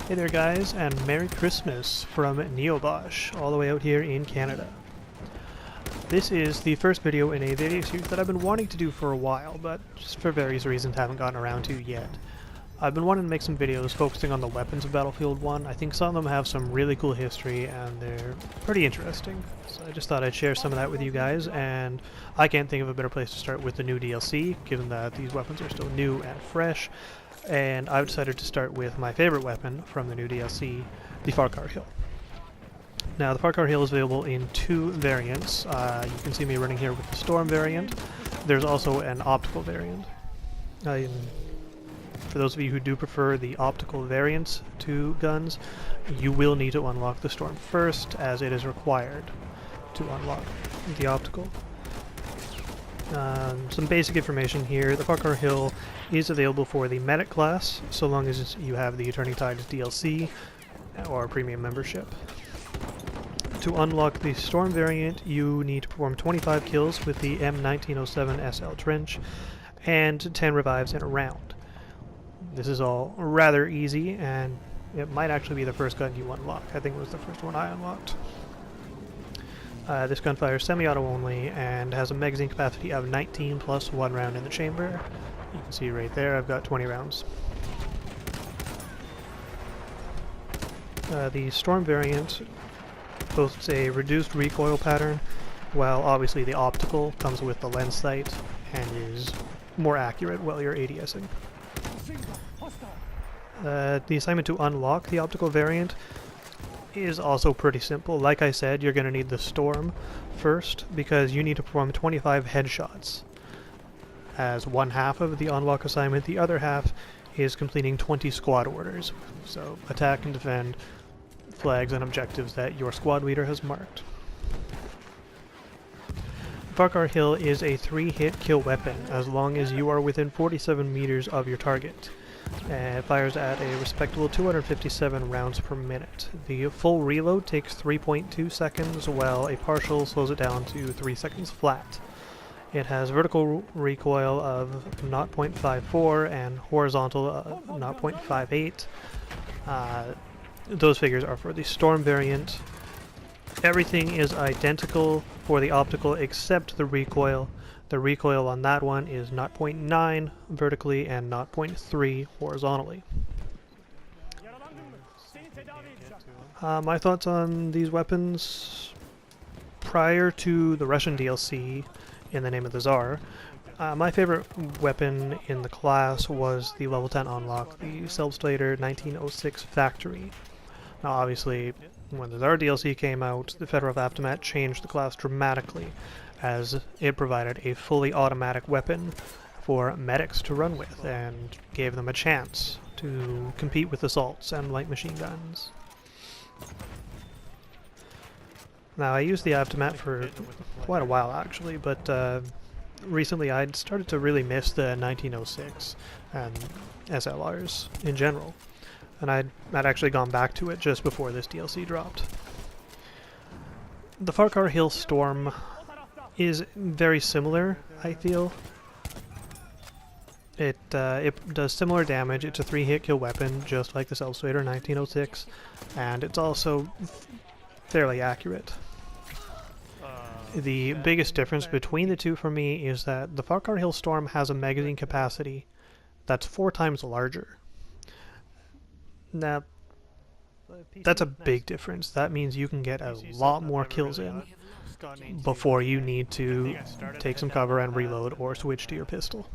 Hey there guys, and Merry Christmas from Neobosh, all the way out here in Canada. This is the first video in a video series that I've been wanting to do for a while, but just for various reasons haven't gotten around to yet. I've been wanting to make some videos focusing on the weapons of Battlefield 1. I think some of them have some really cool history and they're pretty interesting. So I just thought I'd share some of that with you guys, and I can't think of a better place to start with the new DLC, given that these weapons are still new and fresh. And I've decided to start with my favorite weapon from the new DLC, the Farquhar-Hill. Now, the Farquhar-Hill is available in two variants. You can see me running here with the Storm variant. There's also an optical variant. For those of you who do prefer the optical variants to guns, you will need to unlock the Storm first, as it is required to unlock the optical. Some basic information here. The Farquhar-Hill is available for the Medic class, so long as you have the Turning Tides DLC or premium membership. To unlock the Storm variant, you need to perform 25 kills with the M1907 SL Trench and 10 revives in a round. This is all rather easy, and it might actually be the first gun you unlock. I think it was the first one I unlocked. This gun fires semi-auto only and has a magazine capacity of 19 plus 1 round in the chamber. You can see right there I've got 20 rounds. The Storm variant boasts a reduced recoil pattern, while obviously the optical comes with the lens sight and is more accurate while you're ADSing. The assignment to unlock the optical variant is also pretty simple. Like I said, you're going to need the Storm first, because you need to perform 25 headshots as one half of the unlock assignment. The other half is completing 20 squad orders, so attack and defend flags and objectives that your squad leader has marked. Farquhar-Hill is a 3-hit kill weapon as long as you are within 47 meters of your target. It fires at a respectable 257 rounds per minute. The full reload takes 3.2 seconds, while a partial slows it down to 3 seconds flat. It has vertical recoil of 0.54 and horizontal 0.58. Those figures are for the Storm variant. Everything is identical for the optical except the recoil. The recoil on that one is 0.9 vertically and 0.3 horizontally. My thoughts on these weapons: prior to the Russian DLC, In the Name of the Tsar, my favorite weapon in the class was the level 10 unlock, the Self-Slater 1906 Factory. Now obviously, when the Tsar DLC came out, the Federal Aftermath changed the class dramatically, as it provided a fully automatic weapon for medics to run with and gave them a chance to compete with assaults and light machine guns. Now, I used the Aftermath for quite a while actually, but recently I'd started to really miss the 1906 and SLRs in general, and I'd actually gone back to it just before this DLC dropped. The Farquhar-Hill Storm is very similar, I feel. It does similar damage. It's a 3-hit kill weapon, just like the Self-Slater 1906, and it's also fairly accurate. The biggest difference between the two for me is that the Farquhar-Hill Storm has a magazine capacity that's 4 times larger. Now, that's a big difference. That means you can get a lot more kills in before you need to take some cover and reload or switch to your pistol.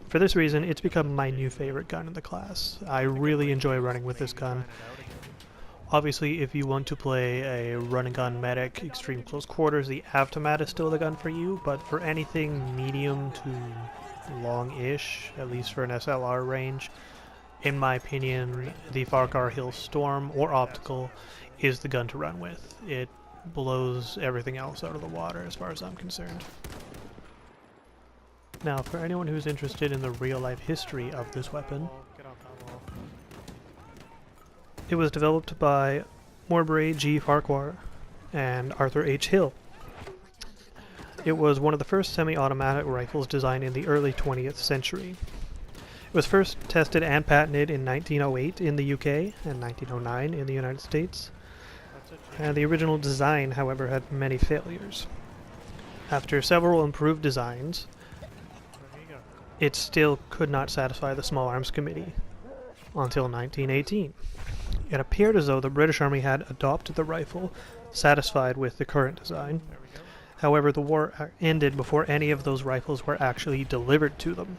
For this reason, it's become my new favorite gun in the class. I really enjoy running with this gun. Obviously, if you want to play a run-and-gun medic, extreme close quarters, the Aftermath is still the gun for you, but for anything medium to long-ish, at least for an SLR range, in my opinion, the Farquhar-Hill Storm or Optical is the gun to run with. It blows everything else out of the water as far as I'm concerned. Now, for anyone who's interested in the real-life history of this weapon, it was developed by Morbury G. Farquhar and Arthur H. Hill. It was one of the first semi-automatic rifles designed in the early 20th century. It was first tested and patented in 1908 in the UK and 1909 in the United States. And the original design, however, had many failures. After several improved designs, it still could not satisfy the Small Arms Committee until 1918. It appeared as though the British Army had adopted the rifle, satisfied with the current design. However, the war ended before any of those rifles were actually delivered to them.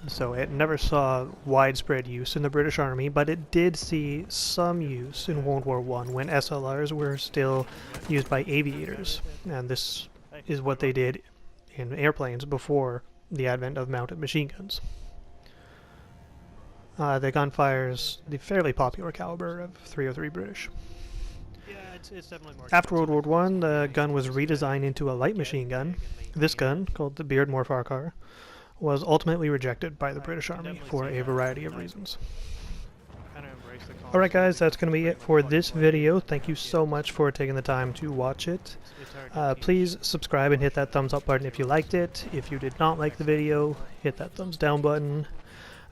So it never saw widespread use in the British Army, but it did see some use in World War I when SLRs were still used by aviators, and this is what they did in airplanes before the advent of mounted machine guns. The gun fires the fairly popular caliber of .303 British. After World War I, the gun was redesigned into a light machine gun. This gun, called the Beardmore Farquhar, was ultimately rejected by the British Army for a variety of reasons. Alright guys, that's going to be it for this video. Thank you so much for taking the time to watch it. Please subscribe and hit that thumbs up button if you liked it. If you did not like the video, hit that thumbs down button.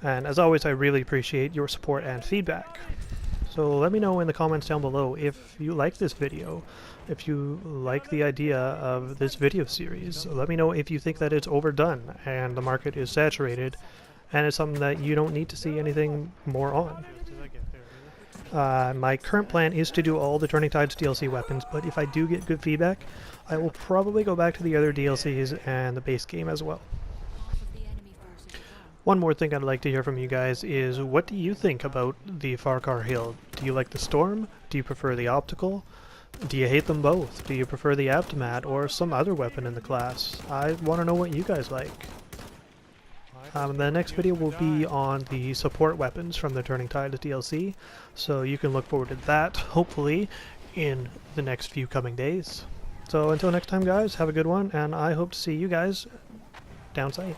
And as always, I really appreciate your support and feedback. So let me know in the comments down below if you like this video, if you like the idea of this video series. Let me know if you think that it's overdone and the market is saturated and it's something that you don't need to see anything more on. My current plan is to do all the Turning Tides DLC weapons, but if I do get good feedback, I will probably go back to the other DLCs and the base game as well. One more thing I'd like to hear from you guys is, what do you think about the Farquhar-Hill? Do you like the Storm? Do you prefer the Optical? Do you hate them both? Do you prefer the Aftermath or some other weapon in the class? I want to know what you guys like. The next video will be on the support weapons from the Turning Tides DLC, so you can look forward to that, hopefully, in the next few coming days. So until next time guys, have a good one, and I hope to see you guys down sight.